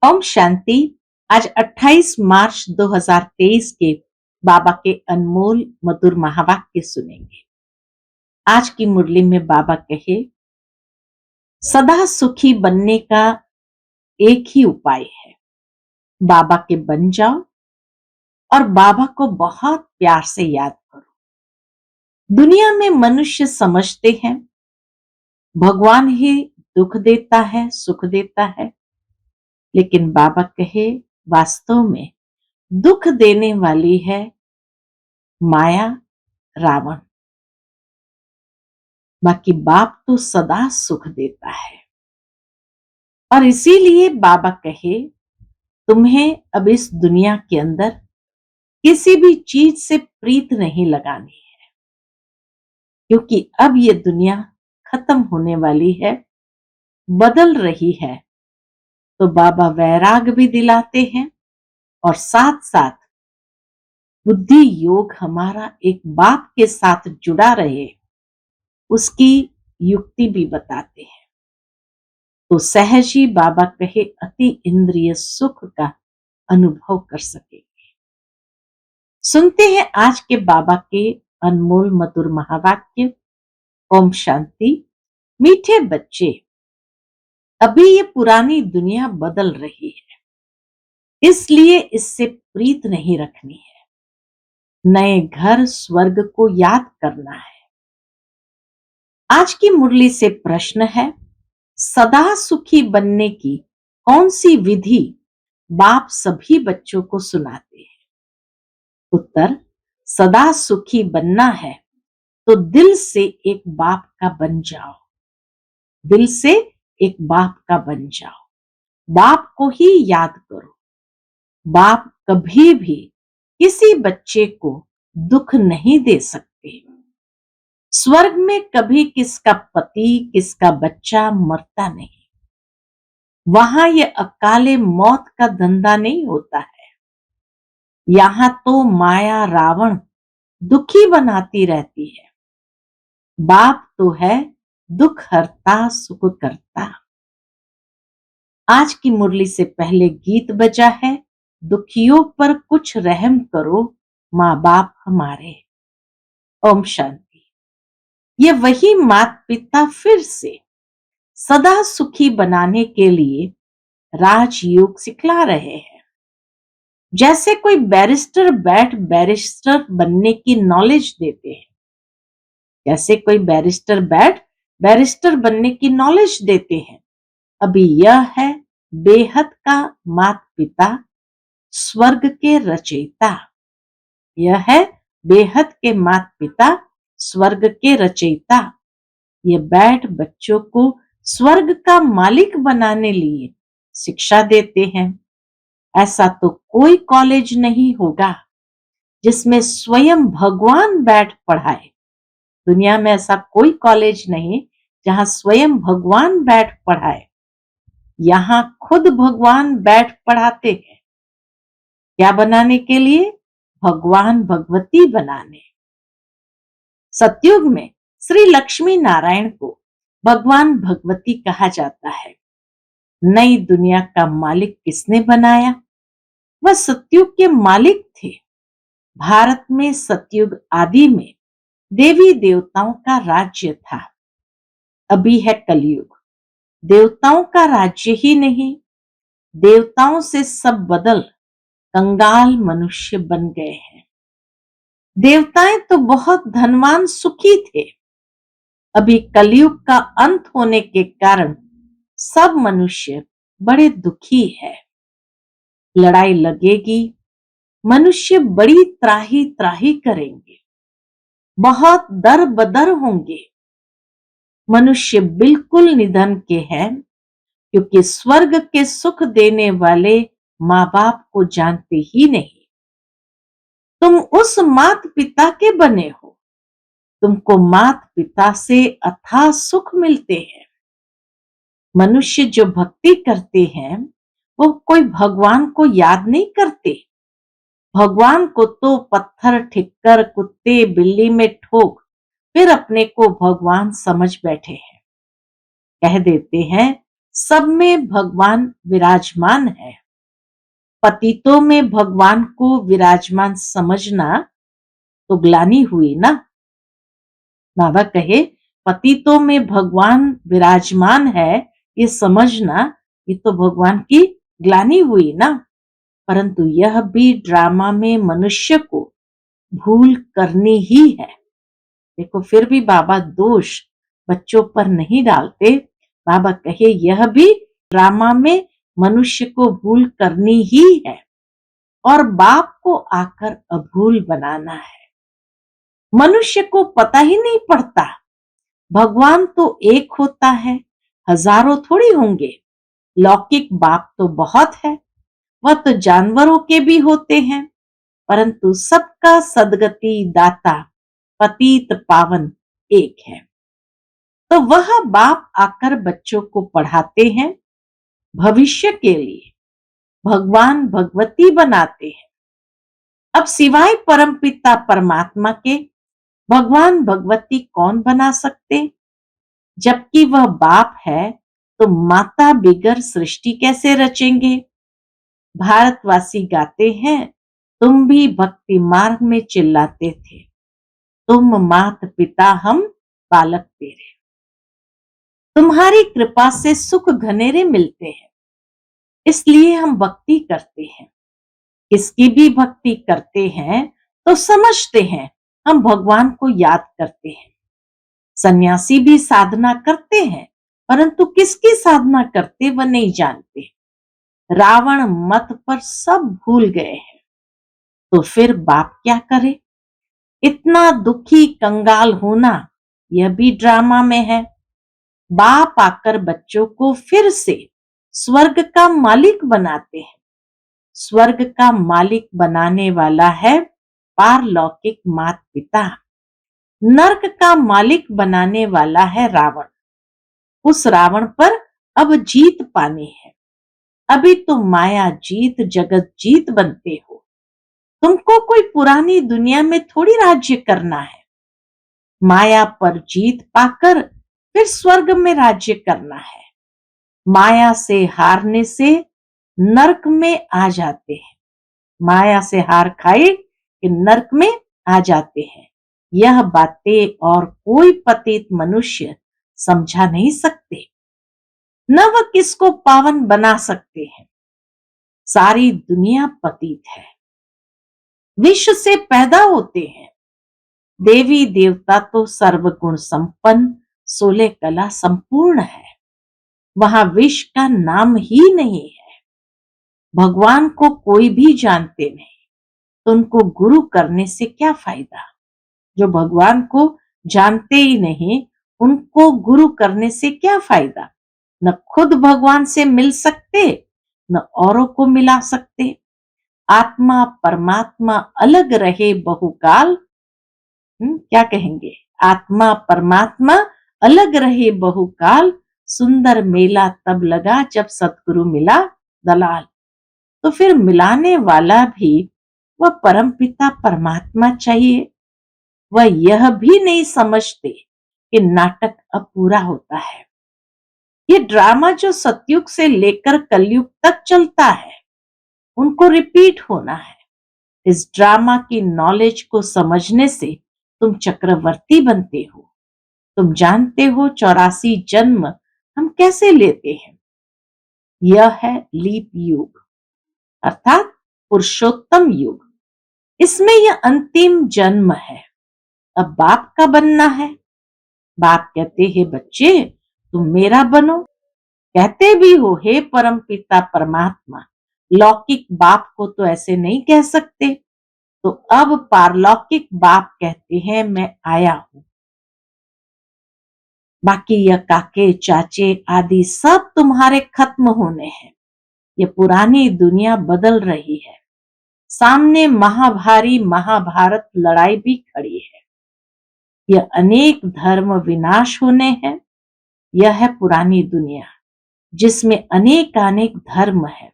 ओम शांति। आज 28 मार्च 2023 के बाबा के अनमोल मधुर महावाक्य सुनेंगे। आज की मुरली में बाबा कहे, सदा सुखी बनने का एक ही उपाय है, बाबा के बन जाओ और बाबा को बहुत प्यार से याद करो। दुनिया में मनुष्य समझते हैं भगवान ही दुख देता है, सुख देता है, लेकिन बाबा कहे वास्तव में दुख देने वाली है माया, रावण। बाकी बाप तो सदा सुख देता है और इसीलिए बाबा कहे तुम्हें अब इस दुनिया के अंदर किसी भी चीज से प्रीत नहीं लगानी है, क्योंकि अब ये दुनिया खत्म होने वाली है, बदल रही है। तो बाबा वैराग भी दिलाते हैं और साथ साथ बुद्धि योग हमारा एक बाप के साथ जुड़ा रहे, उसकी युक्ति भी बताते हैं। तो सहज ही बाबा कहे अति इंद्रिय सुख का अनुभव कर सकेंगे। सुनते हैं आज के बाबा के अनमोल मधुर महावाक्य। ओम शांति। मीठे बच्चे, अभी ये पुरानी दुनिया बदल रही है, इसलिए इससे प्रीत नहीं रखनी है। नए घर स्वर्ग को याद करना है। आज की मुरली से प्रश्न है, सदा सुखी बनने की कौन सी विधि बाप सभी बच्चों को सुनाते हैं? उत्तर, सदा सुखी बनना है तो दिल से एक बाप का बन जाओ। दिल से एक बाप का बन जाओ, बाप को ही याद करो। बाप कभी भी किसी बच्चे को दुख नहीं दे सकते। स्वर्ग में कभी किसका पति, किसका बच्चा मरता नहीं। वहां ये अकाले मौत का धंधा नहीं होता है। यहां तो माया रावण दुखी बनाती रहती है। बाप तो है दुख हरता सुख करता। आज की मुरली से पहले गीत बजा है, दुखियों पर कुछ रहम करो माँ बाप हमारे। ओम शांति। ये वही माता पिता फिर से सदा सुखी बनाने के लिए राजयोग सिखला रहे हैं। जैसे कोई बैरिस्टर बैरिस्टर बनने की नॉलेज देते हैं, जैसे कोई बैरिस्टर बनने की नॉलेज देते हैं। अभी यह है बेहद का माता पिता, स्वर्ग के रचयिता। यह है बेहद के माता पिता, स्वर्ग के रचयिता। ये बैठ बच्चों को स्वर्ग का मालिक बनाने लिए शिक्षा देते हैं। ऐसा तो कोई कॉलेज नहीं होगा जिसमें स्वयं भगवान बैठ पढ़ाए। दुनिया में ऐसा कोई कॉलेज नहीं जहां स्वयं भगवान बैठ पढ़ाए। यहां खुद भगवान बैठ पढ़ाते हैं। क्या बनाने के लिए? भगवान भगवती बनाने। सतयुग में श्री लक्ष्मी नारायण को भगवान भगवती कहा जाता है। नई दुनिया का मालिक किसने बनाया? वह सतयुग के मालिक थे। भारत में सतयुग आदि में देवी देवताओं का राज्य था। अभी है कलयुग, देवताओं का राज्य ही नहीं। देवताओं से सब बदल कंगाल मनुष्य बन गए हैं। देवताएं तो बहुत धनवान सुखी थे। अभी कलयुग का अंत होने के कारण सब मनुष्य बड़े दुखी है। लड़ाई लगेगी, मनुष्य बड़ी त्राही त्राही करेंगे, बहुत दर बदर होंगे। मनुष्य बिल्कुल निधन के हैं, क्योंकि स्वर्ग के सुख देने वाले माँ बाप को जानते ही नहीं। तुम उस मात पिता के बने हो, तुमको मात पिता से अथाह सुख मिलते हैं। मनुष्य जो भक्ति करते हैं वो कोई भगवान को याद नहीं करते। भगवान को तो पत्थर ठिक्कर कुत्ते बिल्ली में ठोक फिर अपने को भगवान समझ बैठे हैं। कह देते हैं सब में भगवान विराजमान है। पतितों में भगवान को विराजमान समझना तो ग्लानि हुई ना। बाबा कहे पतितों में भगवान विराजमान है, ये समझना ये तो भगवान की ग्लानि हुई ना। परंतु यह भी ड्रामा में मनुष्य को भूल करनी ही है। देखो फिर भी बाबा दोष बच्चों पर नहीं डालते। बाबा कहे यह भी ड्रामा में मनुष्य को भूल करनी ही है और बाप को आकर अभूल बनाना है। मनुष्य को पता ही नहीं पड़ता भगवान तो एक होता है, हजारों थोड़ी होंगे। लौकिक बाप तो बहुत है, वह तो जानवरों के भी होते हैं, परंतु सबका सदगति दाता पतित पावन एक है। तो वह बाप आकर बच्चों को पढ़ाते हैं, भविष्य के लिए भगवान भगवती बनाते हैं। अब सिवाय परमपिता परमात्मा के भगवान भगवती कौन बना सकते? जबकि वह बाप है तो माता बिगर सृष्टि कैसे रचेंगे? भारतवासी गाते हैं, तुम भी भक्ति मार्ग में चिल्लाते थे, तुम मात पिता हम बालक तेरे। तुम्हारी कृपा से सुख घनेरे मिलते हैं, इसलिए हम भक्ति करते हैं। किसकी भी भक्ति करते हैं तो समझते हैं हम भगवान को याद करते हैं। सन्यासी भी साधना करते हैं, परंतु किसकी साधना करते वह नहीं जानते। रावण मत पर सब भूल गए हैं, तो फिर बाप क्या करे? इतना दुखी कंगाल होना यह भी ड्रामा में है। बाप आकर बच्चों को फिर से स्वर्ग का मालिक बनाते हैं। स्वर्ग का मालिक बनाने वाला है पारलौकिक माता पिता। नरक का मालिक बनाने वाला है रावण। उस रावण पर अब जीत पानी है। अभी तुम माया जीत जगत जीत बनते हो। तुमको कोई पुरानी दुनिया में थोड़ी राज्य करना है। माया पर जीत पाकर फिर स्वर्ग में राज्य करना है। माया से हारने से नरक में आ जाते हैं। माया से हार खाए कि नरक में आ जाते हैं। यह बातें और कोई पतित मनुष्य समझा नहीं सकते, न वह किसको पावन बना सकते हैं। सारी दुनिया पतित है, विश्व से पैदा होते हैं। देवी देवता तो सर्वगुण संपन्न 16 कला संपूर्ण है, वहां विश्व का नाम ही नहीं है। भगवान को कोई भी जानते नहीं तो उनको गुरु करने से क्या फायदा? जो भगवान को जानते ही नहीं उनको गुरु करने से क्या फायदा? न खुद भगवान से मिल सकते न औरों को मिला सकते। आत्मा परमात्मा अलग रहे बहुकाल। क्या कहेंगे? आत्मा परमात्मा अलग रहे बहुकाल, सुंदर मेला तब लगा जब सतगुरु मिला दलाल। तो फिर मिलाने वाला भी वह परमपिता परमात्मा चाहिए। वह यह भी नहीं समझते कि नाटक अब पूरा होता है। ये ड्रामा जो सतयुग से लेकर कलयुग तक चलता है उनको रिपीट होना है। इस ड्रामा की नॉलेज को समझने से तुम चक्रवर्ती बनते हो। तुम जानते हो 84 जन्म हम कैसे लेते हैं। यह है लीप युग अर्थात पुरुषोत्तम युग। इसमें यह अंतिम जन्म है। अब बाप का बनना है। बाप कहते हैं बच्चे तुम मेरा बनो। कहते भी हो हे परम पिता परमात्मा। लौकिक बाप को तो ऐसे नहीं कह सकते, तो अब पारलौकिक बाप कहते हैं मैं आया हूं। बाकी यह काके चाचे आदि सब तुम्हारे खत्म होने हैं। ये पुरानी दुनिया बदल रही है। सामने महाभारी महाभारत लड़ाई भी खड़ी है। यह अनेक धर्म विनाश होने हैं। यह है पुरानी दुनिया जिसमें अनेक धर्म है।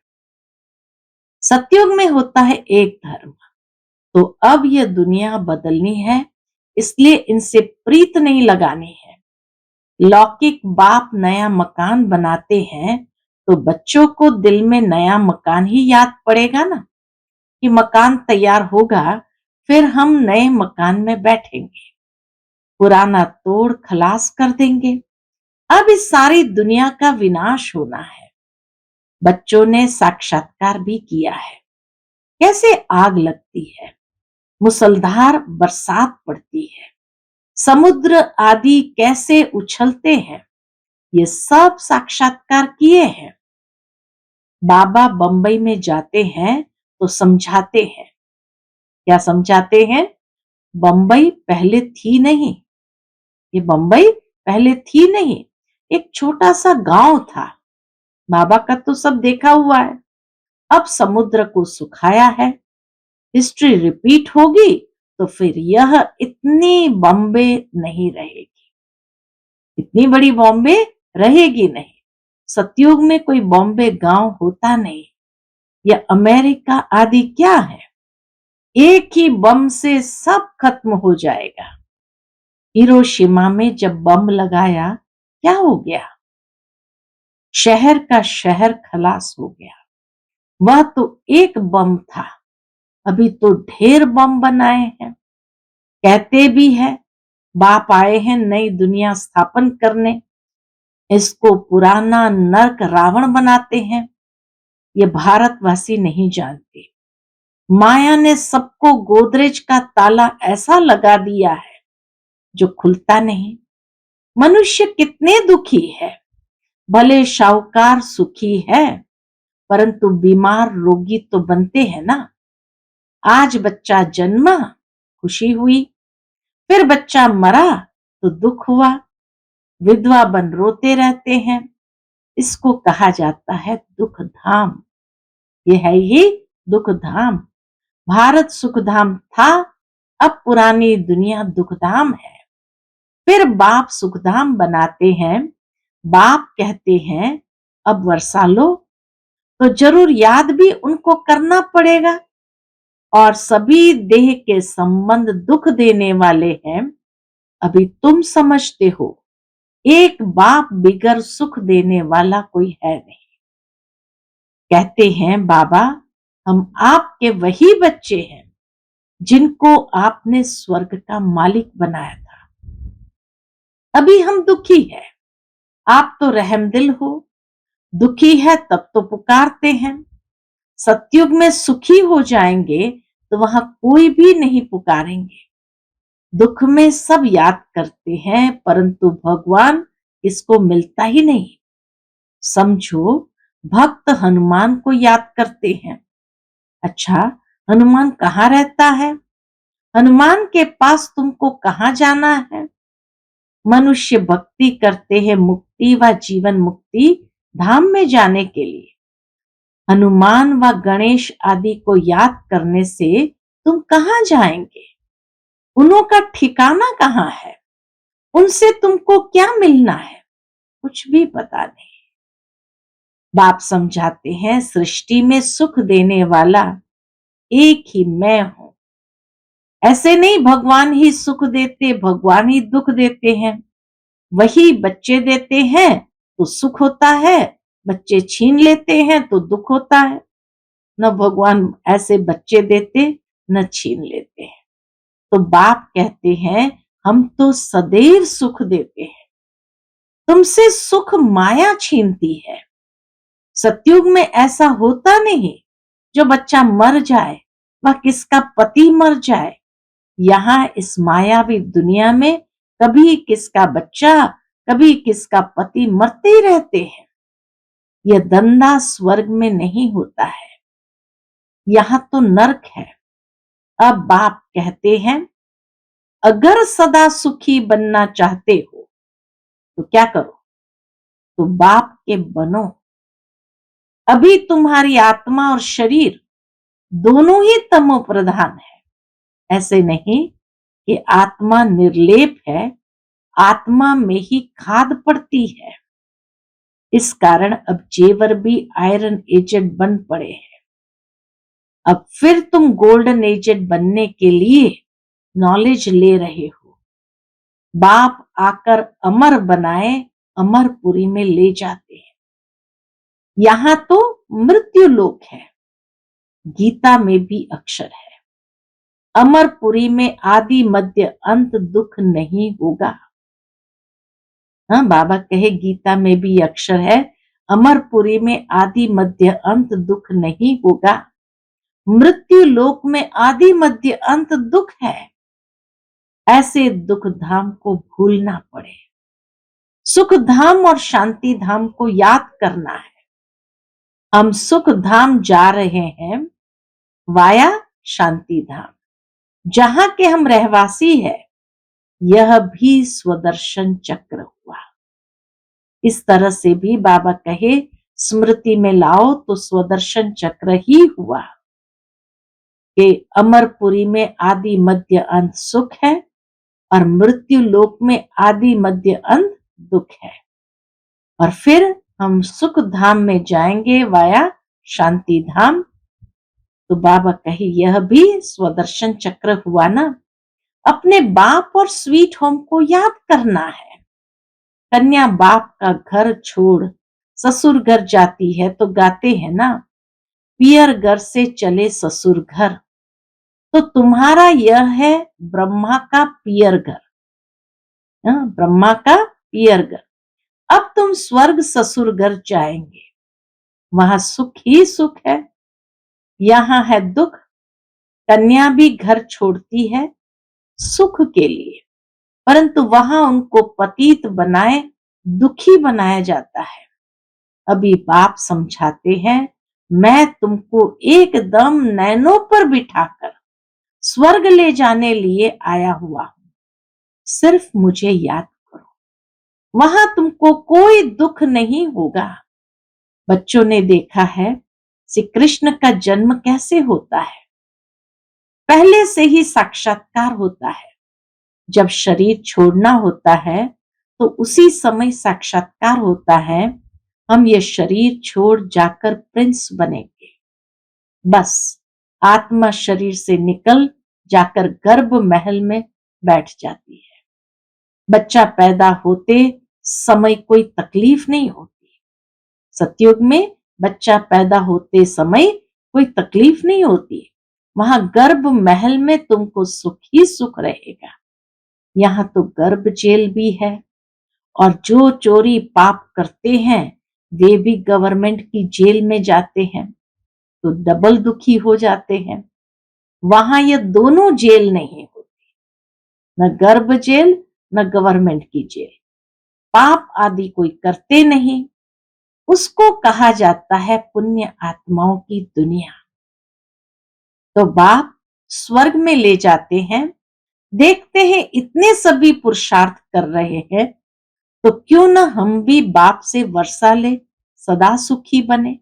सतयुग में होता है एक धर्म। तो अब यह दुनिया बदलनी है, इसलिए इनसे प्रीत नहीं लगानी है। लौकिक बाप नया मकान बनाते हैं तो बच्चों को दिल में नया मकान ही याद पड़ेगा ना, कि मकान तैयार होगा, फिर हम नए मकान में बैठेंगे, पुराना तोड़ खलास कर देंगे। अब इस सारी दुनिया का विनाश होना है। बच्चों ने साक्षात्कार भी किया है, कैसे आग लगती है, मुसलधार बरसात पड़ती है, समुद्र आदि कैसे उछलते हैं, ये सब साक्षात्कार किए हैं। बाबा बंबई में जाते हैं तो समझाते हैं। क्या समझाते हैं? बंबई पहले थी नहीं। ये बंबई पहले थी नहीं, एक छोटा सा गांव था। बाबा का तो सब देखा हुआ है। अब समुद्र को सुखाया है, हिस्ट्री रिपीट होगी तो फिर यह इतनी बॉम्बे नहीं रहेगी, इतनी बड़ी बॉम्बे रहेगी नहीं। सतयुग में कोई बॉम्बे गांव होता नहीं। यह अमेरिका आदि क्या है, एक ही बम से सब खत्म हो जाएगा। हिरोशिमा में जब बम लगाया, क्या हो गया? शहर का शहर खलास हो गया। वह तो एक बम था, अभी तो ढेर बम बनाए हैं। कहते भी है बाप आए हैं नई दुनिया स्थापन करने, इसको पुराना नर्क रावण बनाते हैं। ये भारतवासी नहीं जानते। माया ने सबको गोदरेज का ताला ऐसा लगा दिया है जो खुलता नहीं। मनुष्य कितने दुखी है। भले शाहूकार सुखी है, परंतु बीमार रोगी तो बनते हैं ना। आज बच्चा जन्मा, खुशी हुई, फिर बच्चा मरा तो दुख हुआ। विधवा बन रोते रहते हैं। इसको कहा जाता है दुख धाम। ये है ही दुख धाम। भारत सुखधाम था, अब पुरानी दुनिया दुखधाम है। फिर बाप सुखधाम बनाते हैं। बाप कहते हैं अब वर्षा लो, तो जरूर याद भी उनको करना पड़ेगा। और सभी देह के संबंध दुख देने वाले हैं। अभी तुम समझते हो, एक बाप बिगर सुख देने वाला कोई है नहीं। कहते हैं बाबा हम आपके वही बच्चे हैं जिनको आपने स्वर्ग का मालिक बनाया था। अभी हम दुखी हैं, आप तो रहमदिल हो। दुखी है तब तो पुकारते हैं। सतयुग में सुखी हो जाएंगे तो वहां कोई भी नहीं पुकारेंगे। दुख में सब याद करते हैं, परंतु भगवान इसको मिलता ही नहीं। समझो, भक्त हनुमान को याद करते हैं। अच्छा, हनुमान कहाँ रहता है? हनुमान के पास तुमको कहाँ जाना है? मनुष्य भक्ति करते हैं मुक्ति व जीवन मुक्ति धाम में जाने के लिए। हनुमान व गणेश आदि को याद करने से तुम कहाँ जाएंगे? उन्हों का ठिकाना कहाँ है? उनसे तुमको क्या मिलना है? कुछ भी पता नहीं। बाप समझाते हैं सृष्टि में सुख देने वाला एक ही मैं हूं। ऐसे नहीं भगवान ही सुख देते, भगवान ही दुख देते हैं। वही बच्चे देते हैं तो सुख होता है, बच्चे छीन लेते हैं तो दुख होता है। न भगवान ऐसे बच्चे देते, न छीन लेते हैं। तो बाप कहते हैं हम तो सदैव सुख देते हैं, तुमसे सुख माया छीनती है। सतयुग में ऐसा होता नहीं जो बच्चा मर जाए व किसका पति मर जाए। यहाँ इस मायावी दुनिया में कभी किसका बच्चा, कभी किसका पति मरते ही रहते हैं। यह धंधा स्वर्ग में नहीं होता है, यहाँ तो नरक है। अब बाप कहते हैं अगर सदा सुखी बनना चाहते हो तो क्या करो? तो बाप के बनो। अभी तुम्हारी आत्मा और शरीर दोनों ही तमो प्रधान है। ऐसे नहीं कि आत्मा निर्लेप है, आत्मा में ही खाद पड़ती है। इस कारण अब जेवर भी आयरन एजेड बन पड़े हैं। अब फिर तुम गोल्डन एजेड बनने के लिए नॉलेज ले रहे हो। बाप आकर अमर बनाए, अमरपुरी में ले जाते हैं। यहां तो मृत्यु लोक है। गीता में भी अक्षर है, अमरपुरी में आदि मध्य अंत दुख नहीं होगा। हाँ, बाबा कहे गीता में भी अक्षर है, अमरपुरी में आदि मध्य अंत दुख नहीं होगा। मृत्यु लोक में आदि मध्य अंत दुख है। ऐसे दुख धाम को भूलना पड़े, सुख धाम और शांति धाम को याद करना है। हम सुख धाम जा रहे हैं वाया शांति धाम, जहां के हम रहवासी हैं। यह भी स्वदर्शन चक्र हुआ। इस तरह से भी बाबा कहे स्मृति में लाओ तो स्वदर्शन चक्र ही हुआ कि अमरपुरी में आदि मध्य अंत सुख है और मृत्यु लोक में आदि मध्य अंत दुख है। और फिर हम सुख धाम में जाएंगे वाया शांति धाम। तो बाबा कहे यह भी स्वदर्शन चक्र हुआ ना। अपने बाप और स्वीट होम को याद करना है। कन्या बाप का घर छोड़ ससुर घर जाती है तो गाते हैं ना, पियर घर से चले ससुर घर। तो तुम्हारा यह है ब्रह्मा का पियर घर, ब्रह्मा का पियर घर। अब तुम स्वर्ग ससुर घर जाएंगे, वहां सुख ही सुख है। यहां है दुख। कन्या भी घर छोड़ती है सुख के लिए, परंतु वहां उनको पतित बनाए दुखी बनाया जाता है। अभी बाप समझाते हैं, मैं तुमको एकदम नैनों पर बिठाकर स्वर्ग ले जाने लिए आया हुआ हूं। सिर्फ मुझे याद करो, वहां तुमको कोई दुख नहीं होगा। बच्चों ने देखा है श्री कृष्ण का जन्म कैसे होता है। पहले से ही साक्षात्कार होता है। जब शरीर छोड़ना होता है तो उसी समय साक्षात्कार होता है, हम ये शरीर छोड़ जाकर प्रिंस बनेंगे। बस आत्मा शरीर से निकल जाकर गर्भ महल में बैठ जाती है। बच्चा पैदा होते समय कोई तकलीफ नहीं होती। सतयुग में बच्चा पैदा होते समय कोई तकलीफ नहीं होती। वहां गर्भ महल में तुमको सुख ही सुख रहेगा। यहाँ तो गर्भ जेल भी है, और जो चोरी पाप करते हैं वे भी गवर्नमेंट की जेल में जाते हैं, तो डबल दुखी हो जाते हैं। वहां ये दोनों जेल नहीं होती, न गर्भ जेल न गवर्नमेंट की जेल। पाप आदि कोई करते नहीं, उसको कहा जाता है पुण्य आत्माओं की दुनिया। तो बाप स्वर्ग में ले जाते हैं। देखते हैं इतने सभी पुरुषार्थ कर रहे हैं, तो क्यों ना हम भी बाप से वर्षा ले, सदा सुखी बने।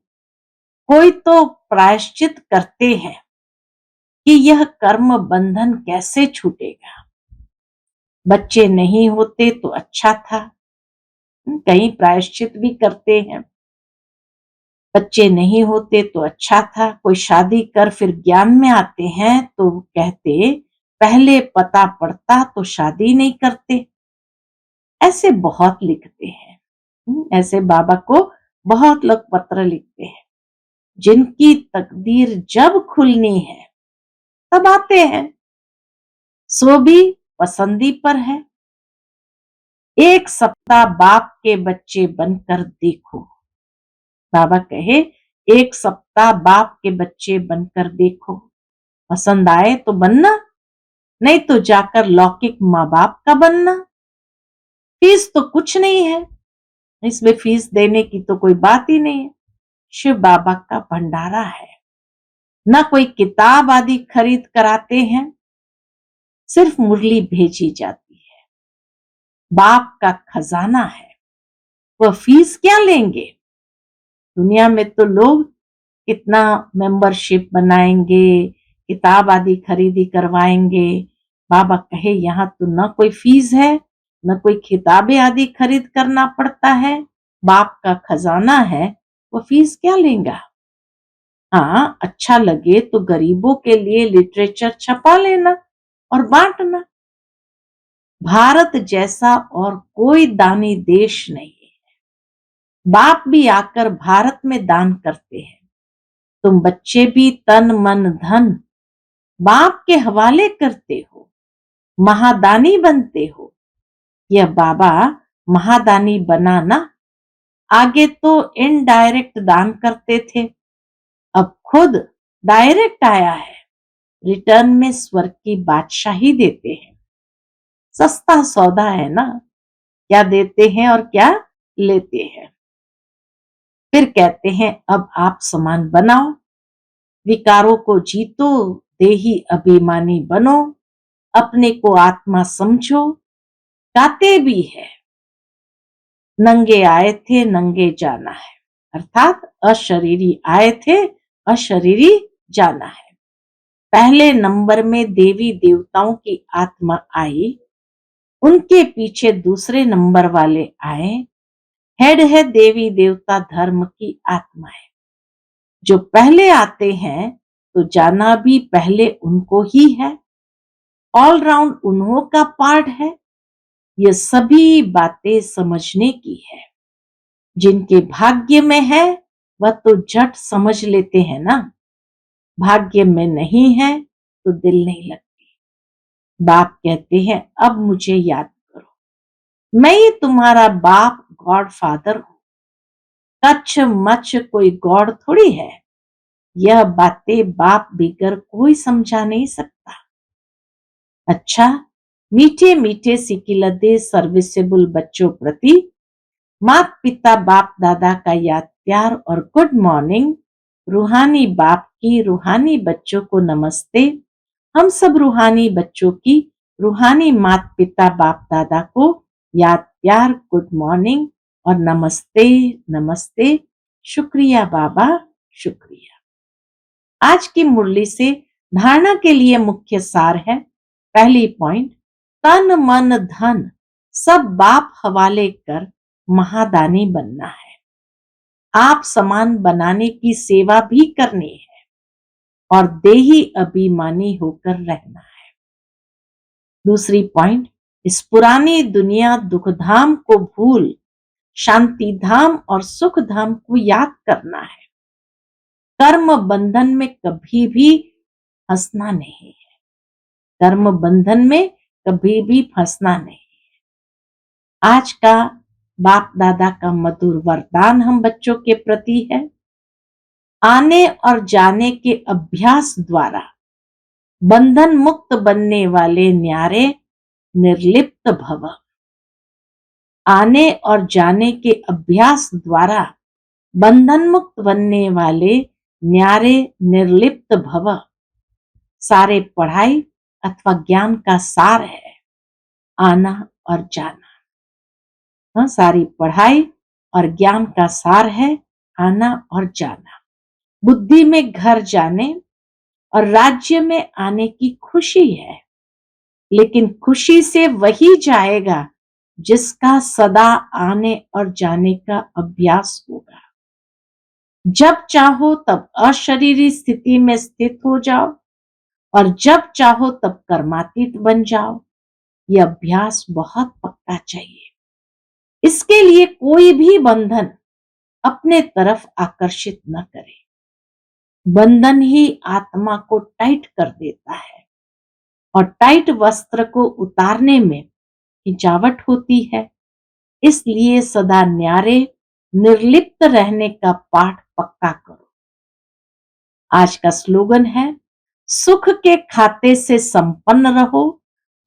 कोई तो प्रायश्चित करते हैं कि यह कर्म बंधन कैसे छूटेगा। बच्चे नहीं होते तो अच्छा था, कहीं प्रायश्चित भी करते हैं। बच्चे नहीं होते तो अच्छा था। कोई शादी कर फिर ज्ञान में आते हैं तो कहते पहले पता पड़ता तो शादी नहीं करते। ऐसे बहुत लिखते हैं। ऐसे बाबा को बहुत लोग पत्र लिखते हैं। जिनकी तकदीर जब खुलनी है तब आते हैं, सो भी पसंदी पर है। एक सप्ताह बाप के बच्चे बनकर देखो। बाबा कहे एक सप्ताह बाप के बच्चे बनकर देखो, पसंद आए तो बनना, नहीं तो जाकर लौकिक माँ बाप का बनना। फीस तो कुछ नहीं है, इसमें फीस देने की तो कोई बात ही नहीं है। शिव बाबा का भंडारा है। ना कोई किताब आदि खरीद कराते हैं, सिर्फ मुरली भेजी जाती है। बाप का खजाना है, वह फीस क्या लेंगे। दुनिया में तो लोग कितना मेंबरशिप बनाएंगे, किताब आदि खरीदी करवाएंगे। बाबा कहे यहाँ तो न कोई फीस है, न कोई किताबें आदि खरीद करना पड़ता है। बाप का खजाना है, वो फीस क्या लेगा। हाँ, अच्छा लगे तो गरीबों के लिए लिटरेचर छपा लेना और बांटना। भारत जैसा और कोई दानी देश नहीं है। बाप भी आकर भारत में दान करते हैं। तुम बच्चे भी तन मन धन बाप के हवाले करते हो, महादानी बनते हो। यह बाबा महादानी बना ना, आगे तो इनडायरेक्ट दान करते थे, अब खुद डायरेक्ट आया है। रिटर्न में स्वर्ग की बादशाही देते हैं। सस्ता सौदा है ना, क्या देते हैं और क्या लेते हैं। फिर कहते हैं अब आप समान बनाओ, विकारों को जीतो, देही अभिमानी बनो, अपने को आत्मा समझो। गाते भी है, नंगे आए थे नंगे जाना है, अर्थात अशरीरी आए थे अशरीरी जाना है। पहले नंबर में देवी देवताओं की आत्मा आई, उनके पीछे दूसरे नंबर वाले आए। हेड है देवी देवता धर्म की आत्मा है। जो पहले आते हैं तो जाना भी पहले उनको ही है। ऑलराउंड उन्हों का पार्ट है। ये सभी बातें समझने की है। जिनके भाग्य में है वह तो झट समझ लेते हैं ना, भाग्य में नहीं है तो दिल नहीं लगती। बाप कहते हैं अब मुझे याद करो, मैं ही तुम्हारा बाप गॉड फादर हूं। कच्छ मच्छ कोई गॉड थोड़ी है। यह बातें बाप बिगर कोई समझा नहीं सकता। अच्छा, मीठे मीठे सिकिलदे सर्विसेबल बच्चों प्रति माता पिता बाप दादा का याद प्यार और गुड मॉर्निंग। रूहानी बाप की रूहानी बच्चों को नमस्ते। हम सब रूहानी बच्चों की रूहानी माता पिता बाप दादा को याद प्यार गुड मॉर्निंग और नमस्ते नमस्ते। शुक्रिया बाबा, शुक्रिया। आज की मुरली से धारणा के लिए मुख्य सार है। पहली पॉइंट, तन मन धन सब बाप हवाले कर महादानी बनना है। आप समान बनाने की सेवा भी करनी है और देही अभिमानी होकर रहना है। दूसरी पॉइंट, इस पुरानी दुनिया दुखधाम को भूल शांति धाम और सुख धाम को याद करना है। कर्म बंधन में कभी भी फंसना नहीं है। कर्म बंधन में कभी भी फंसना नहीं है। आज का बाप दादा का मधुर वरदान हम बच्चों के प्रति है। आने और जाने के अभ्यास द्वारा बंधन मुक्त बनने वाले न्यारे निर्लिप्त भव। आने और जाने के अभ्यास द्वारा बंधन मुक्त बनने वाले न्यारे निर्लिप्त भव। सारे पढ़ाई अथवा ज्ञान का सार है आना और जाना। सारी पढ़ाई और ज्ञान का सार है आना और जाना। बुद्धि में घर जाने और राज्य में आने की खुशी है, लेकिन खुशी से वही जाएगा जिसका सदा आने और जाने का अभ्यास होगा। जब चाहो तब अशरीरी स्थिति में स्थित हो जाओ और जब चाहो तब कर्मातीत बन जाओ। यह अभ्यास बहुत पक्का चाहिए। इसके लिए कोई भी बंधन अपने तरफ आकर्षित न करे। बंधन ही आत्मा को टाइट कर देता है और टाइट वस्त्र को उतारने में हिचावट होती है। इसलिए सदा न्यारे निर्लिप्त रहने का पाठ पक्का करो। आज का स्लोगन है, सुख के खाते से संपन्न रहो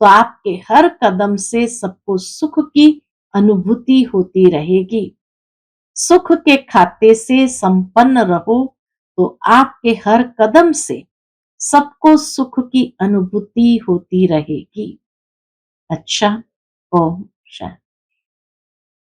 तो आपके हर कदम से सबको सुख की अनुभूति होती रहेगी। सुख के खाते से संपन्न रहो तो आपके हर कदम से सबको सुख की अनुभूति होती रहेगी। अच्छा, ओम शांति।